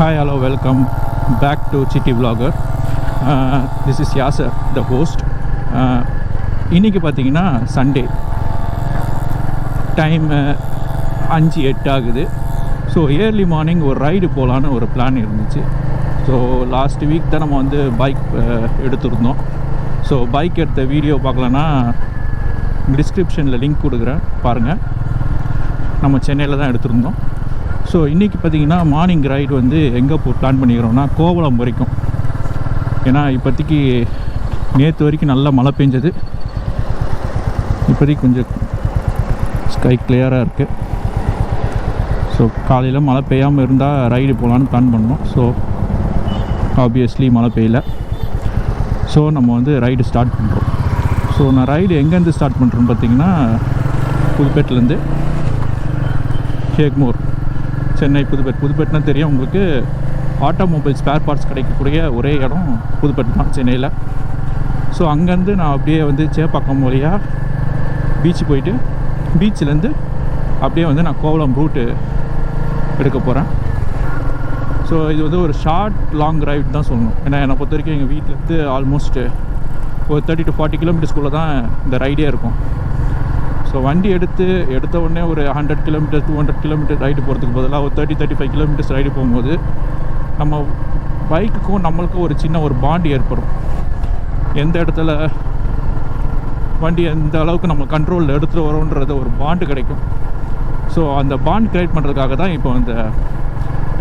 Hi, hello, welcome back to Chitti vlogger. This is Yasser, the host. இன்னைக்கு பார்த்தீங்கன்னா Sunday, time 5:08 ஆகுது. So early morning ஒரு ride போகலான்னு ஒரு பிளான் இருந்துச்சு. ஸோ லாஸ்ட் வீக் தான் நம்ம வந்து பைக் எடுத்துருந்தோம். ஸோ பைக் எடுத்த வீடியோ பார்க்கலன்னா டிஸ்கிரிப்ஷனில் லிங்க் கொடுக்குறேன், பாருங்கள். நம்ம சென்னையில் தான் எடுத்துருந்தோம். ஸோ இன்றைக்கி பார்த்திங்கன்னா மார்னிங் ரைடு வந்து எங்கே பிளான் பண்ணிக்கிறோம்னா கோவளம் வரைக்கும். ஏன்னா இப்போதைக்கு நேற்று வரைக்கும் நல்லா மழை பெஞ்சது, இப்போதைக்கு கொஞ்சம் ஸ்கை கிளியராக இருக்குது. ஸோ காலையில் மழை பெய்யாமல் இருந்தால் ரைடு போகலான்னு பிளான் பண்ணோம். ஸோ ஆப்வியஸ்லி மழை பெய்யல. ஸோ நம்ம வந்து ரைடு ஸ்டார்ட் பண்ணுறோம். ஸோ நான் ரைடு எங்கேருந்து ஸ்டார்ட் பண்ணுறேன்னு பார்த்தீங்கன்னா புதுப்பேட்டிலேருந்து ஹேக்மோர், சென்னை புதுப்பேட்னா தெரியும் உங்களுக்கு. ஆட்டோமொபைல் ஸ்பேர் பார்ட்ஸ் கிடைக்கக்கூடிய ஒரே இடம் புதுப்பேட்டு தான் சென்னையில். ஸோ அங்கேருந்து நான் அப்படியே வந்து சேப்பாக்கம் வழியாக பீச்சு போயிட்டு பீச்சிலேருந்து அப்படியே வந்து நான் கோவளம் ரூட்டு எடுக்க போகிறேன். ஸோ இது வந்து ஒரு ஷார்ட் லாங் ரைட் தான் சொல்லணும். ஏன்னா என்னை பொறுத்த வரைக்கும் எங்கள் வீட்டிலேருந்து ஆல்மோஸ்ட் ஒரு 30 to 40 கிலோமீட்டர்ஸ்குள்ளே தான் இந்த ரைடே இருக்கும். ஸோ வண்டி எடுத்த உடனே ஒரு 100 கிலோமீட்டர் 200 கிலோமீட்டர் ரைடு போகிறதுக்கு பதிலாக ஒரு 30-35 கிலோமீட்டர்ஸ் ரைடு போகும்போது நம்ம பைக்குக்கும் நம்மளுக்கும் ஒரு சின்ன ஒரு பாண்ட் ஏற்படும். எந்த இடத்துல வண்டி எந்த அளவுக்கு நம்ம கண்ட்ரோலில் எடுத்துகிட்டு வரோன்றது ஒரு பாண்டு கிடைக்கும். ஸோ அந்த பாண்ட் க்ரியேட் பண்ணுறதுக்காக தான் இப்போ அந்த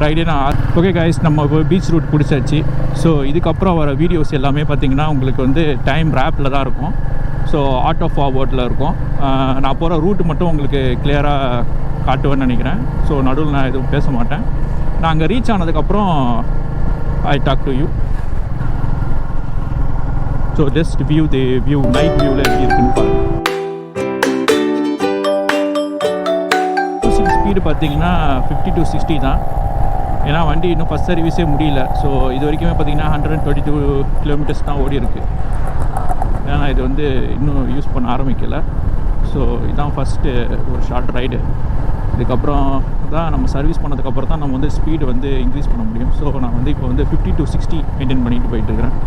ரைடே நான். ஓகே கைஸ், நம்ம இப்போ பீச் ரூட் பிடிச்சாச்சு. ஸோ இதுக்கப்புறம் வர வீடியோஸ் எல்லாமே பார்த்திங்கன்னா உங்களுக்கு வந்து டைம் ரேப்பில் தான் இருக்கும். ஸோ ஆட்டோ ஃபார்வர்டில் இருக்கும். நான் போகிற ரூட்டு மட்டும் உங்களுக்கு கிளியராக காட்டுவேன்னு நினைக்கிறேன். ஸோ நடுவில் நான் எதுவும் பேச மாட்டேன். நான் அங்கே ரீச் ஆனதுக்கப்புறம் I talk to you. So just view night வியூவில் எப்படி இருக்குன்னு பாருங்கள். ஸ்பீடு பார்த்தீங்கன்னா 50 to 60 தான். ஏன்னா வண்டி இன்னும் ஃபஸ்ட் சர்வீஸே முடியல. ஸோ இது வரைக்குமே பார்த்தீங்கன்னா 122 கிலோமீட்டர்ஸ் தான் ஓடி இருக்குது. ஏன்னா இது வந்து இன்னும் யூஸ் பண்ண ஆரம்பிக்கலை. ஸோ இதுதான் ஃபஸ்ட்டு ஒரு ஷார்ட் ரைடு. இதுக்கப்புறம் தான் நம்ம சர்வீஸ் பண்ணதுக்கப்புறம் தான் நம்ம வந்து ஸ்பீடு வந்து இன்க்ரீஸ் பண்ண முடியும். ஸோ நான் வந்து இப்போ வந்து 50 to 60 மெயின்டைன் பண்ணிட்டு போயிட்டுருக்கிறேன்.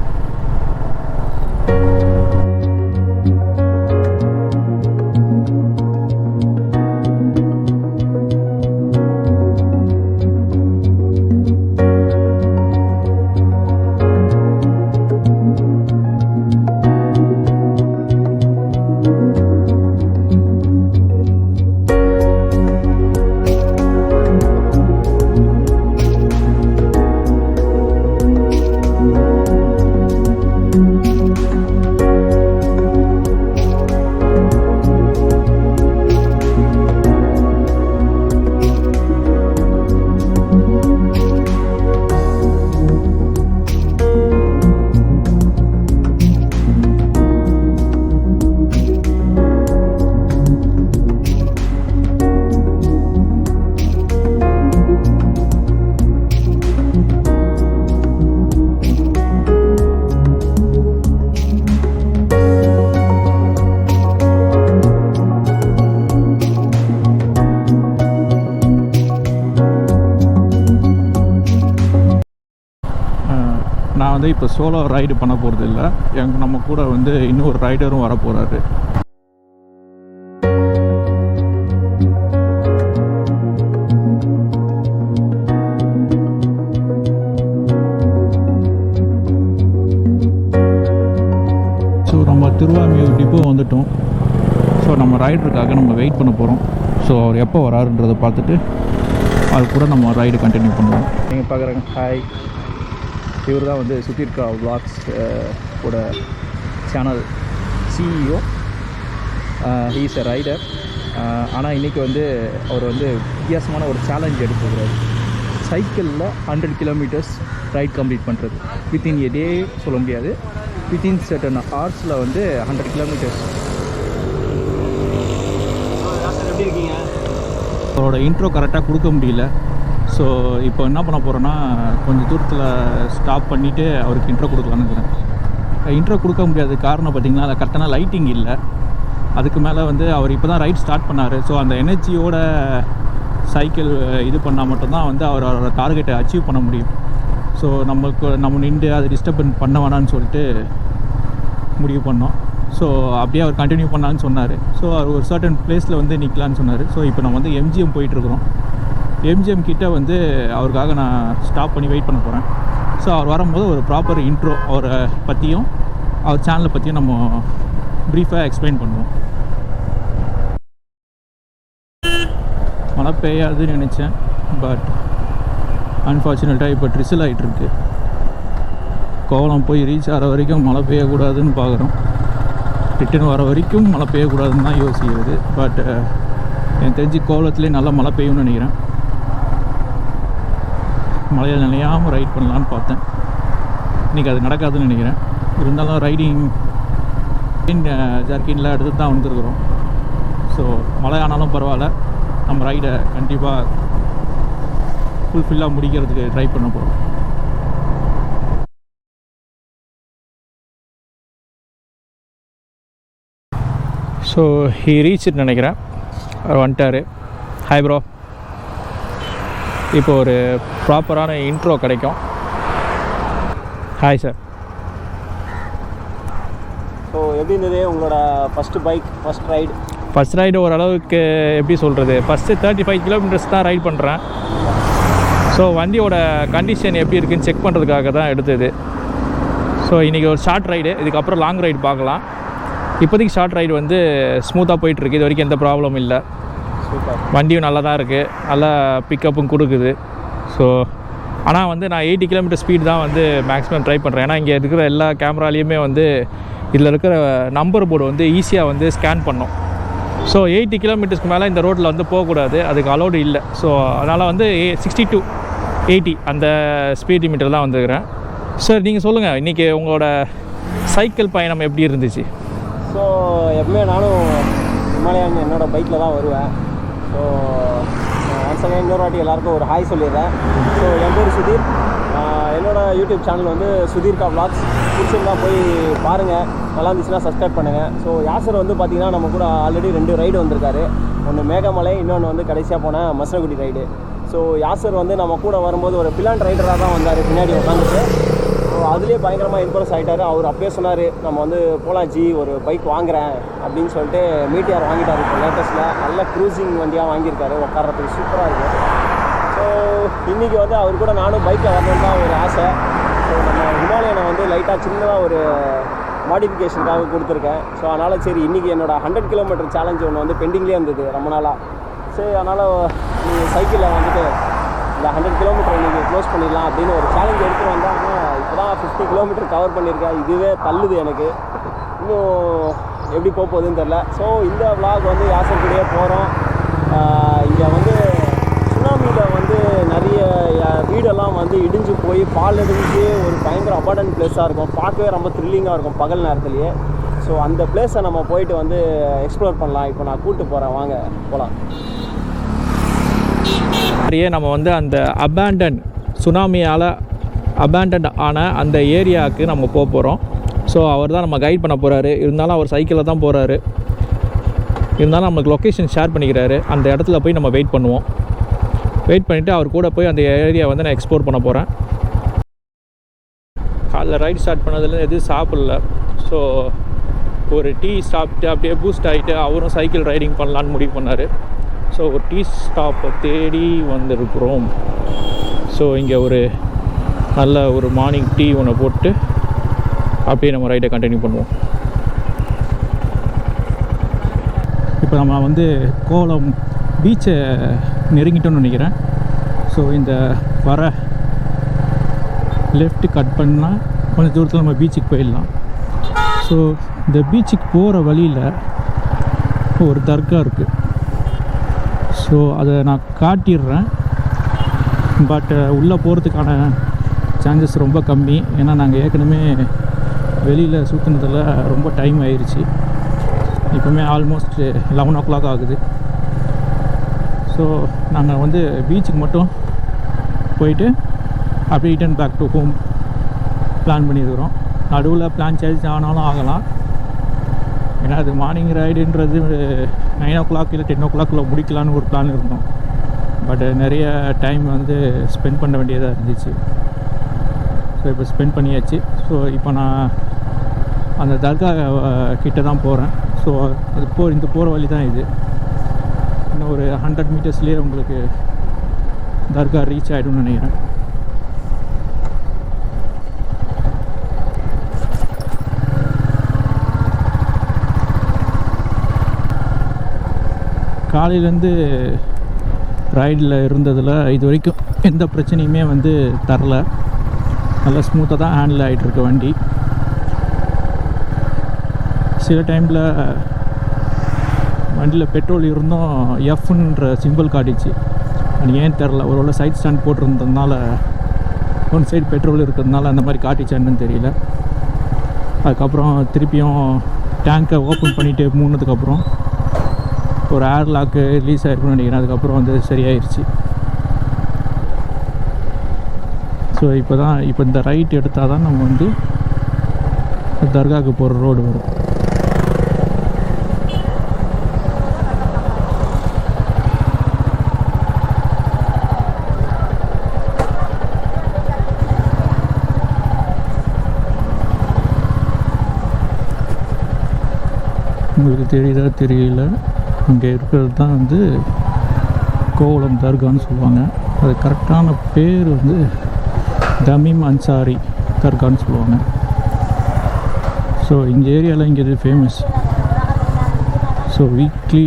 நான் வந்து இப்போ சோலோ ரைடு பண்ண போகிறது இல்லை. நம்ம கூட வந்து இன்னொரு ரைடரும் வர போகிறாரு. ஸோ நம்ம திருவாமியூர் டிப்போ வந்துட்டோம். ஸோ நம்ம ரைடருக்காக நம்ம வெயிட் பண்ண போகிறோம். ஸோ அவர் எப்போ வராருன்றதை பார்த்துட்டு அது கூட நம்ம ரைடு கண்டினியூ பண்ணுவோம். நீங்கள் பார்க்குறாங்க, ஹாய், இவர் தான் வந்து சுற்றி இருக்கா விளாக்ஸ் கூட channel CEO. He is a rider. ஆனால் இன்றைக்கி வந்து அவர் வந்து வித்தியாசமான ஒரு சேலஞ்ச் எடுத்துக்கிறார். சைக்கிளில் 100 கிலோமீட்டர்ஸ் ரைட் கம்ப்ளீட் பண்ணுறது. வித்தின் எ டே சொல்ல முடியாது, வித்தின் சர்டன் ஹார்ஸில் வந்து 100 கிலோமீட்டர்ஸ். எப்படி இருக்கீங்க? அவரோட இன்ட்ரோ கரெக்டாக கொடுக்க முடியல. ஸோ இப்போ என்ன பண்ண போகிறேன்னா கொஞ்சம் தூரத்தில் ஸ்டாப் பண்ணிவிட்டு அவருக்கு இன்ட்ரோ கொடுக்கலான்னு இருக்கிறேன். இன்ட்ரோ கொடுக்க முடியாத காரணம் பார்த்திங்கன்னா அதில் கரெக்டான லைட்டிங் இல்லை. அதுக்கு மேலே வந்து அவர் இப்போ தான் ரைட் ஸ்டார்ட் பண்ணார். ஸோ அந்த எனர்ஜியோட சைக்கிள் இது பண்ணால் மட்டும்தான் வந்து அவரோட டார்கெட்டை அச்சீவ் பண்ண முடியும். ஸோ நம்ம நின்று அதை டிஸ்டர்ப் பண்ண வேணான்னு சொல்லிட்டு முடிவு பண்ணோம். ஸோ அப்படியே அவர் கண்டினியூ பண்ணான்னு சொன்னார். ஸோ அவர் ஒரு சர்டன் பிளேஸில் வந்து நிற்கலான்னு சொன்னார். ஸோ இப்போ நம்ம வந்து எம்ஜிஎம் போயிட்டுருக்குறோம். எம்ஜிஎம் கிட்டே வந்து அவருக்காக நான் ஸ்டாப் பண்ணி வெயிட் பண்ண போகிறேன். ஸோ அவர் வரும்போது ஒரு ப்ராப்பர் இன்ட்ரோ அவரை பற்றியும் அவர் சேனலை பற்றியும் நம்ம ப்ரீஃபாக எக்ஸ்பிளைன் பண்ணுவோம். மழை பெய்யாதுன்னு நினச்சேன், பட் அன்ஃபார்ச்சுனேட்டாக இப்போ ட்ரிசில் ஆகிட்டுருக்கு. கோவளம் போய் ரீச் ஆகிற வரைக்கும் மழை பெய்யக்கூடாதுன்னு பார்க்குறோம். ரிட்டன் வர வரைக்கும் மழை பெய்யக்கூடாதுன்னு தான் யோசிக்கிறது. பட் எனக்கு தெரிஞ்சு கோவளத்துலேயே நல்லா மழை பெய்யும்னு நினைக்கிறேன். மழையில் நினையாமல் ரைட் பண்ணலான்னு பார்த்தேன். இன்றைக்கி அது நடக்காதுன்னு நினைக்கிறேன். இருந்தாலும் ரைடிங் ஜர்க்கின்லாம் எடுத்து தான் வந்துருக்குறோம். ஸோ மழை ஆனாலும் பரவாயில்ல, நம்ம ரைடை கண்டிப்பாக ஃபுல்ஃபில்லாக முடிக்கிறதுக்கு ட்ரை பண்ண போகிறோம். ஸோ ஹீ ரீச்னு நினைக்கிறேன். அவர் வந்துட்டார். Hi bro. இப்போ ஒரு ப்ராப்பரான இன்ட்ரோ கிடைக்கும். Hi sir. ஸோ எப்படி இருந்தது உங்களோட ஃபஸ்ட்டு பைக் ஃபஸ்ட் ரைடு ஓரளவுக்கு எப்படி சொல்கிறது, ஃபஸ்ட்டு 35 கிலோமீட்டர்ஸ் தான் ரைட் பண்ணுறேன். ஸோ வண்டியோட கண்டிஷன் எப்படி இருக்குதுன்னு செக் பண்ணுறதுக்காக தான் எடுத்தது. ஸோ இன்றைக்கி ஒரு ஷார்ட் ரைடு, இதுக்கப்புறம் லாங் ரைடு பார்க்கலாம். இப்போதைக்கு ஷார்ட் ரைடு வந்து ஸ்மூத்தாக போயிட்டுருக்கு. இது வரைக்கும் எந்த ப்ராப்ளமும் இல்லை. வண்டியும் நல்லா தான் இருக்குது, நல்லா பிக்கப்பும் கொடுக்குது. ஸோ ஆனால் வந்து நான் 80 கிலோமீட்டர் ஸ்பீட் தான் வந்து மேக்ஸிமம் ட்ரை பண்ணுறேன். ஏன்னா இங்கே இருக்கிற எல்லா கேமராலேயுமே வந்து இதில் இருக்கிற நம்பர் போர்டு வந்து ஈஸியாக வந்து ஸ்கேன் பண்ணோம். ஸோ 80 கிலோமீட்டர்ஸ்க்கு மேலே இந்த ரோட்டில் வந்து போகக்கூடாது, அதுக்கு அலோடு இல்லை. ஸோ அதனால் வந்து 60 to 80 அந்த ஸ்பீட் லிமிட்டர் தான் வந்துக்கிறேன். சார் நீங்கள் சொல்லுங்கள், இன்றைக்கி உங்களோட சைக்கிள் பயணம் எப்படி இருந்துச்சு? ஸோ எப்பவுமே நானும் ஹிமாலயன் என்னோடய பைக்கில் தான் வருவேன். ஸோ ஒன்ஸ் அகைன் இன்னொரு வாட்டி எல்லாருக்கும் ஒரு ஹாய் சொல்லிடுறேன். ஸோ என் பேர் சுதீர். என்னோடய யூடியூப் சேனல் வந்து சுதீர்கா விளாக்ஸ். பிடிச்சிருந்தா போய் பாருங்கள், நல்லா இருந்துச்சுன்னா சப்ஸ்கிரைப் பண்ணுங்கள். ஸோ யாசர் வந்து பார்த்திங்கன்னா நம்ம கூட ஆல்ரெடி 2 ரைடு வந்திருக்காரு. ஒன்று மேகமலை, இன்னொன்று வந்து கடைசியாக போன மசனகுடி ரைடு. ஸோ யாசர் வந்து நம்ம கூட வரும்போது ஒரு பிளான் ரைடராக தான் வந்தார், பின்னாடி உட்காந்துட்டு. ஸோ அதுலேயே பயங்கரமாக இம்ப்ரெஸ் ஆகிட்டார். அவர் அப்பயே சொன்னார், நம்ம வந்து போலாஜி ஒரு பைக் வாங்குகிறேன் அப்படின்னு சொல்லிட்டு மீட்டியார் வாங்கிட்டார். இப்போ லேட்டஸ்ட்டில் நல்ல க்ரூசிங் வண்டியாக வாங்கியிருக்காரு, உட்காரத்துக்கு சூப்பராக இருக்குது. ஸோ இன்றைக்கி வந்து அவர் கூட நானும் பைக்கில் வரணுன்னு தான் ஒரு ஆசை. ஸோ நம்ம ஹிமாலயனை வந்து லைட்டாக சின்னதாக ஒரு மாடிஃபிகேஷனுக்காக கொடுத்துருக்கேன். ஸோ அதனால் சரி இன்றைக்கி என்னோடய 100 கிலோமீட்டர் சேலஞ்சு ஒன்று வந்து பெண்டிங்லேயே இருந்தது ரொம்ப நாளாக. சரி அதனால் சைக்கிளில் வந்துட்டு இந்த 100 கிலோமீட்டர் இன்றைக்கி க்ளோஸ் பண்ணிடலாம் அப்படின்னு ஒரு சேலஞ்ச் எடுத்துகிட்டு வந்தேன். ஆனால் இப்போ தான் 50 கிலோமீட்டர் கவர் பண்ணியிருக்கேன். இதுவே தள்ளுது எனக்கு, இன்னும் எப்படி போகுதுன்னு தெரில. ஸோ இந்த விளாக் வந்து யாசர் கூடயே போகிறோம். இங்கே வந்து சுனாமியில் வந்து நிறைய வீடெல்லாம் வந்து இடிஞ்சு போய் பால் இடிஞ்சு ஒரு பயங்கர அபார்டன்ட் பிளேஸாக இருக்கும். பார்க்கவே ரொம்ப த்ரில்லிங்காக இருக்கும் பகல் நேரத்துலேயே. ஸோ அந்த பிளேஸை நம்ம போயிட்டு வந்து எக்ஸ்ப்ளோர் பண்ணலாம். இப்போ நான் கூப்பிட்டு போகிறேன், வாங்க போகலாம். நிறைய நம்ம வந்து அந்த சுனாமியால் அபேண்டன் ஆன அந்த ஏரியாவுக்கு நம்ம போக போகிறோம். ஸோ அவர் தான் நம்ம கைட் பண்ண போகிறாரு. இருந்தாலும் அவர் சைக்கிளில் தான் போகிறாரு. இருந்தாலும் நம்மளுக்கு லொக்கேஷன் ஷேர் பண்ணிக்கிறாரு. அந்த இடத்துல போய் நம்ம வெயிட் பண்ணுவோம். வெயிட் பண்ணிவிட்டு அவர் கூட போய் அந்த ஏரியா வந்து நான் எக்ஸ்ப்ளோர் பண்ண போகிறேன். காலைல ரைட் ஸ்டார்ட் பண்ணதுலேருந்து எதுவும் சாப்பிடல. ஸோ ஒரு டீ சாப்பிட்டு அப்படியே பூஸ்ட் ஆகிட்டு அவரும் சைக்கிள் ரைடிங் பண்ணலான்னு முடிவு பண்ணார். ஸோ ஒரு டீ ஸ்டாப்பை தேடி வந்திருக்கிறோம். ஸோ இங்கே ஒரு நல்ல ஒரு மார்னிங் டீ ஒன்று போட்டு அப்படியே நம்ம ரைடை கண்டினியூ பண்ணுவோம். இப்போ நம்ம வந்து கோவளம் பீச்சை நெருங்கிட்டோன்னு நினைக்கிறேன். ஸோ இந்த வர லெஃப்ட் கட் பண்ணால் கொஞ்சம் தூரத்தில் நம்ம பீச்சுக்கு போயிடலாம். ஸோ இந்த பீச்சுக்கு போகிற வழியில் ஒரு தர்கா இருக்குது. ஸோ அதை நான் காட்டிடுறேன். பட் உள்ளே போகிறதுக்கான சான்சஸ் ரொம்ப கம்மி. ஏன்னா நாங்கள் ஏற்கனவே வெளியில் சுற்றினதில் ரொம்ப டைம் ஆயிடுச்சு. இப்போவுமே ஆல்மோஸ்ட் 11 o'clock ஆகுது. ஸோ நாங்கள் வந்து பீச்சுக்கு மட்டும் போயிட்டு அப்படியே return back to home plan பண்ணியிருக்கிறோம். நடுவில் பிளான் சேஞ்ச் ஆனாலும் ஆகலாம். ஏன்னா அது மார்னிங் ரைடுன்றது 9 o'clock இல்லை 10 o'clock முடிக்கலான்னு ஒரு பிளான் இருந்தோம். பட் நிறைய டைம் வந்து ஸ்பெண்ட் பண்ண வேண்டியதாக இருந்துச்சு. ஸோ இப்போ ஸ்பெண்ட் பண்ணியாச்சு. ஸோ இப்போ நான் அந்த தர்கா கிட்ட தான் போகிறேன். ஸோ அது இந்த போகிற வழி தான் இது. இன்னும் ஒரு 100 மீட்டர்ஸ்லேயே உங்களுக்கு தர்கா ரீச் ஆகிடும்னு நினைக்கிறேன். காலையிலேருந்து ரைடில் இருந்ததில் இது வரைக்கும் எந்த பிரச்சனையுமே வந்து தரல. நல்லா ஸ்மூத்தாக தான் ஹேண்டில் ஆகிட்டுருக்கு வண்டி. சில டைமில் வண்டியில் பெட்ரோல் இருந்தும் எஃப்ன்ற சிம்பிள் காட்டிச்சு. அது ஏன் தெரில, ஒருவேளை சைட் ஸ்டாண்ட் போட்டிருந்ததுனால ஒன் சைடு பெட்ரோல் இருக்கிறதுனால அந்த மாதிரி காட்டிச்சான்னு தெரியல. அதுக்கப்புறம் திருப்பியும் டேங்கை ஓப்பன் பண்ணிவிட்டு மூணுதுக்கப்புறம் ஒரு ஏர் லாக்கு ரிலீஸ் ஆகிருக்குன்னு நினைக்கிறேன். அதுக்கப்புறம் வந்து சரியாயிருச்சு. ஸோ இப்போ இந்த ரைட் எடுத்தால் தான் நம்ம வந்து தர்காவுக்கு போகிற ரோடு வரும். உங்களுக்கு தெரியுதா தெரியல, இங்கே இருக்கிறது தான் வந்து கோவலம் தர்கான்னு சொல்லுவாங்க. அது கரெக்டான பேர் வந்து தமீம் அன்சாரி தர்கான்னு சொல்லுவாங்க. ஸோ இந்த ஏரியாவில் இங்கே இது ஃபேமஸ். ஸோ வீக்லி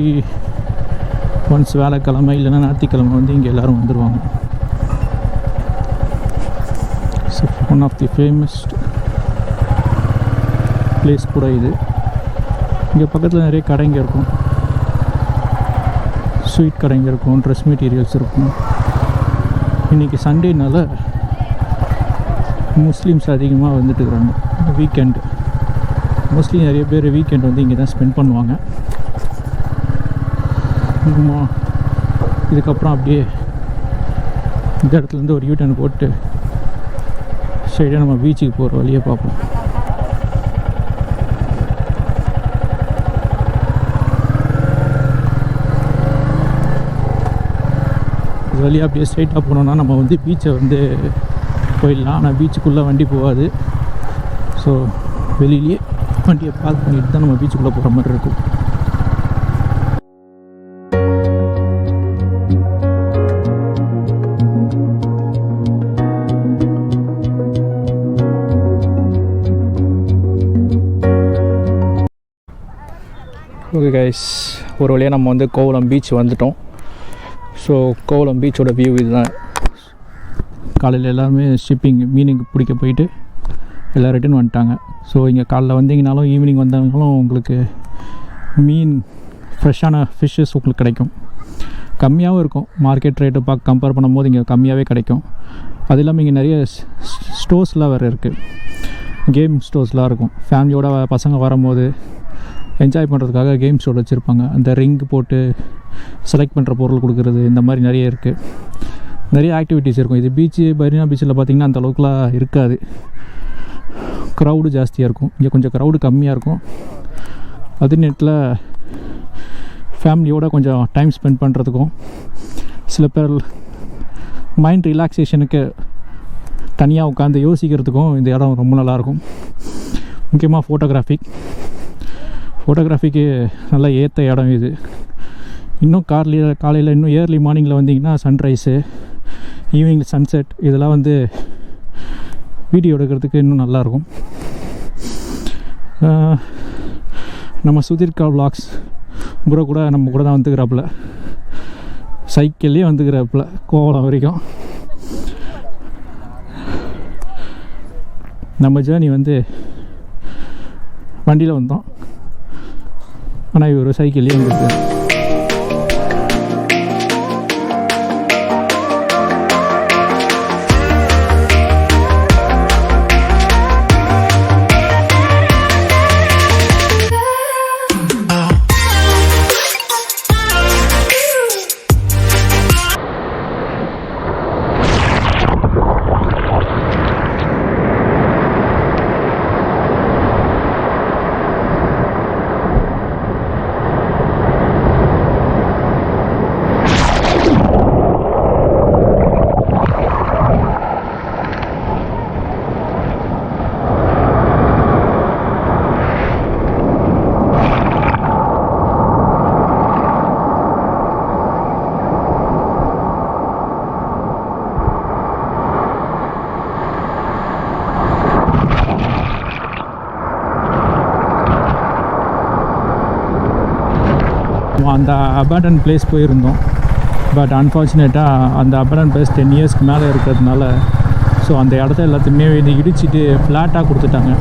ஒன்ஸ் வேலைக்கிழமை இல்லைன்னா ஞாயிற்றுக்கிழமை வந்து இங்கே எல்லோரும் வந்துடுவாங்க. So one of the famousest place கூட இது. இங்கே பக்கத்தில் நிறைய கடைங்க இருக்கும், ஸ்வீட் கடைங்க இருக்கும், ட்ரெஸ் மெட்டீரியல்ஸ் இருக்கும். இன்றைக்கி சண்டேனால முஸ்லீம்ஸ் அதிகமாக வந்துட்டு இருக்கிறாங்க. வீக்கெண்டு மோஸ்ட்லி நிறைய பேர் வீக்கெண்ட் வந்து இங்கே தான் ஸ்பெண்ட் பண்ணுவாங்க. இதுக்கப்புறம் அப்படியே இந்த இடத்துலேருந்து ஒரு யூட்டர்ன் போட்டு ஸ்ட்ரைட்டாக நம்ம பீச்சுக்கு போகிற வழியை பார்ப்போம். இது வழியாக அப்படியே ஸ்ட்ரைட்டாக போனோன்னா நம்ம வந்து பீச்சை வந்து போயிடலாம். ஆனால் பீச்சுக்குள்ளே வண்டி போகாது. ஸோ வெளியிலேயே வண்டியை பார்க் பண்ணிட்டு தான் நம்ம பீச்சுக்குள்ளே போகிற மாதிரி இருக்கும். ஓகே கைஸ், ஒரு வழியாக நம்ம வந்து கோவலம் பீச் வந்துட்டோம். ஸோ கோவலம் பீச்சோட வியூ இதுதான். காலையில் எல்லாருமே மீனுக்கு பிடிக்க போயிட்டு எல்லாம் ரிட்டன் வந்துட்டாங்க. ஸோ இங்கே காலைல வந்தீங்கனாலும் ஈவினிங் வந்தாங்களும் உங்களுக்கு மீன் ஃப்ரெஷ்ஷான ஃபிஷ்ஷஸ் உங்களுக்கு கிடைக்கும். கம்மியாகவும் இருக்கும். மார்க்கெட் ரேட்டு கம்பேர் பண்ணும்போது இங்கே கம்மியாகவே கிடைக்கும். அது இல்லாமல் இங்கே நிறைய ஸ்டோர்ஸ்லாம் வேறு இருக்குது. கேம் ஸ்டோர்ஸ்லாம் இருக்கும். ஃபேமிலியோட பசங்க வரும்போது என்ஜாய் பண்ணுறதுக்காக கேம் ஸ்டோர் வச்சுருப்பாங்க. அந்த ரிங் போட்டு செலக்ட் பண்ணுற பொருள் கொடுக்குறது, இந்த மாதிரி நிறைய இருக்குது. நிறைய ஆக்டிவிட்டீஸ் இருக்கும். இது பரீனா பீச்சில் பார்த்திங்கன்னா அந்த அளவுக்குலாம் இருக்காது. க்ரௌடு ஜாஸ்தியாக இருக்கும். இங்கே கொஞ்சம் க்ரௌடு கம்மியாக இருக்கும். அது நேரத்தில் ஃபேமிலியோடு கொஞ்சம் டைம் ஸ்பெண்ட் பண்ணுறதுக்கும், சில பேர் மைண்ட் ரிலாக்ஸேஷனுக்கு தனியாக உட்காந்து யோசிக்கிறதுக்கும் இந்த இடம் ரொம்ப நல்லாயிருக்கும். முக்கியமாக ஃபோட்டோகிராஃபிக்கு நல்லா ஏற்ற இடம் இது. இன்னும் காலையில் இன்னும் ஏர்லி மார்னிங்கில் வந்தீங்கன்னா சன்ரைஸு, ஈவினிங் சன்செட் இதெல்லாம் வந்து வீடியோ எடுக்கிறதுக்கு இன்னும் நல்லாயிருக்கும். நம்ம சுதீர்கா விளாக்ஸ் ப்ரோ கூட நம்ம கூட தான் வந்துக்கிறாப்புல, சைக்கிள்லேயே வந்துக்கிறாப்புல கோவலம் வரைக்கும். நம்ம ஜேர்னி வந்து வண்டியில் வந்தோம், ஆனால் இவர் சைக்கிள்லேயே வந்துருக்காரு. அந்த அபேண்டன் பிளேஸ் போயிருந்தோம். பட் அன்ஃபார்ச்சுனேட்டாக அந்த அபேண்டன் பிளேஸ் 10 இயர்ஸ்க்கு மேலே இருக்கிறதுனால ஸோ அந்த இடத்த எல்லாத்தையுமே இடிச்சிட்டு ஃப்ளாட்டாக கொடுத்துட்டாங்க.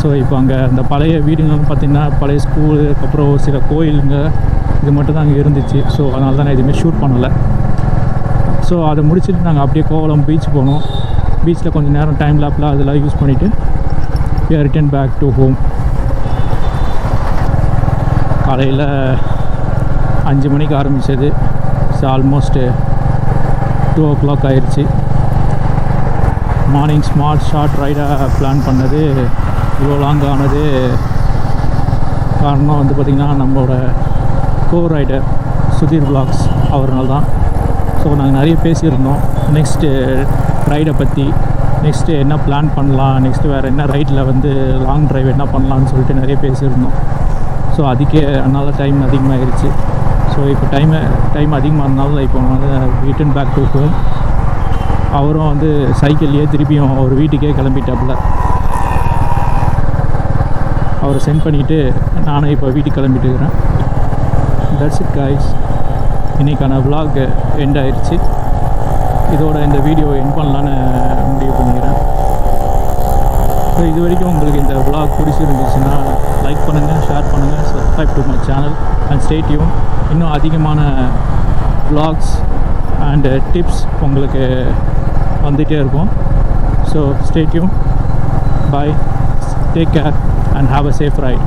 ஸோ இப்போ அங்கே அந்த பழைய வீடுங்கள்னு பார்த்திங்கன்னா பழைய ஸ்கூலு, அப்புறம் சில கோயிலுங்க, இது மட்டும் தான் அங்கே இருந்துச்சு. ஸோ அதனால தான் நான் எதுவுமே ஷூட் பண்ணலை. ஸோ அதை முடிச்சுட்டு நாங்கள் அப்படியே கோவலம் பீச் போனோம். பீச்சில் கொஞ்சம் நேரம் டைம் லேப்லாம் அதெல்லாம் யூஸ் பண்ணிவிட்டு ரிட்டன் பேக் டு ஹோம். காலையில் 5 மணிக்கு ஆரம்பித்தது. ஸோ ஆல்மோஸ்ட்டு 2 o'clock ஆயிடுச்சு. மார்னிங் ஸ்மார்ட் ஷார்ட் ரைடாக பிளான் பண்ணது இவ்வளோ லாங் ஆனது காரணம் வந்து பார்த்திங்கன்னா நம்மளோட ரைடர் சுதீர் vlogs அவர்னால தான். ஸோ நாங்கள் நிறைய பேசியிருந்தோம் நெக்ஸ்ட்டு ரைடை பற்றி, நெக்ஸ்ட்டு என்ன பிளான் பண்ணலாம், நெக்ஸ்ட்டு வேறு என்ன ரைடில் வந்து லாங் ட்ரைவ் என்ன பண்ணலான்னு சொல்லிட்டு நிறைய பேசியிருந்தோம். ஸோ அதுக்கே அதனால் டைம் அதிகமாகிருச்சு. ஸோ இப்போ டைம் அதிகமாகனால இப்போ வந்து ரிட்டன் பேக் டு ஹோம். அவரும் வந்து சைக்கிள்லேயே திருப்பியும் அவர் வீட்டுக்கே கிளம்பிட்டாப்புல. அவரை சென்ட் பண்ணிவிட்டு நானும் இப்போ வீட்டுக்கு கிளம்பிட்டு இருக்கிறேன். That's it guys. இன்றைக்கான vlog எண்ட் ஆயிடுச்சு. இதோட இந்த வீடியோ எண்ட் பண்ணலான்னு முடிவு பண்ணிக்கிறேன். ஸோ இது வரைக்கும் உங்களுக்கு இந்த vlog பிடிச்சிருந்துச்சுன்னா லைக் பண்ணுங்கள், ஷேர் பண்ணுங்கள், subscribe to my channel and stay tune. இன்னும் அதிகமான vlogs அண்ட் டிப்ஸ் உங்களுக்கு வந்துகிட்டே இருக்கும். So stay tune. Bye, take care and have a safe right.